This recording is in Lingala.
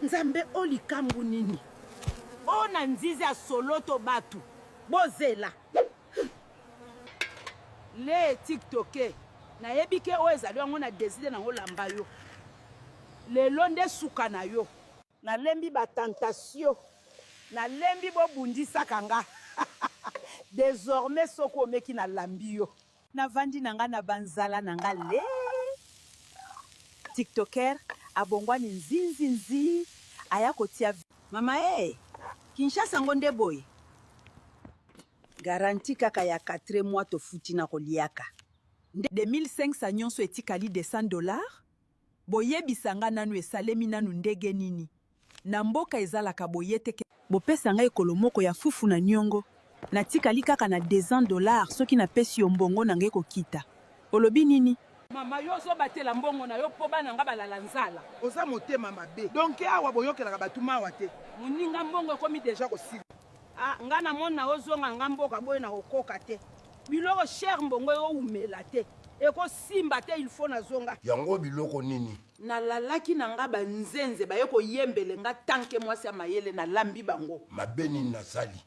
Nzambe olikambu nini? Ona nzizi ya soloto batu. Bozela. Le TikToké. Na yebike o ezali wango na deside na olamba yo. Lelo nde suka na yo. Na lembi ba tentation. Na lembi bo bundisa kanga. Désormais soko meki na lambi yo. Na vandi nanga na banzala nanga le. TikToker abongwa ni nzinzi aya kotia. Mama Kinshasa ngonde boy. Garanti kaka ya 4 mois to futi na koliaka. 2500 nyonso etikali de $100. Boyebisanga nanu esalemi nanu ndege nini. Na mboka ezalaka boyeteke. Bopesanga ekolo moko ya fufu na nyongo. Na tikali kaka na $200 soki na pesi yo mbongo na ngeko kita. Olobi nini? Mama yo zo batela mbongo na yo po bana nga balala nzala. Oza motema mabe. Donc awa boyokelaka batuma wate. Muninga mbongo komi deja kosili. Nga na mona ozonga nga mboka boye na okoka te. Biloko cher mbongo yo umela te. Eko simba te il faut na zonga. Yango biloko nini? Na lalaki na nga banzenze bayeko yembele nga tanke mwasi ya mayele na lambi bango. Mabe nini nasali?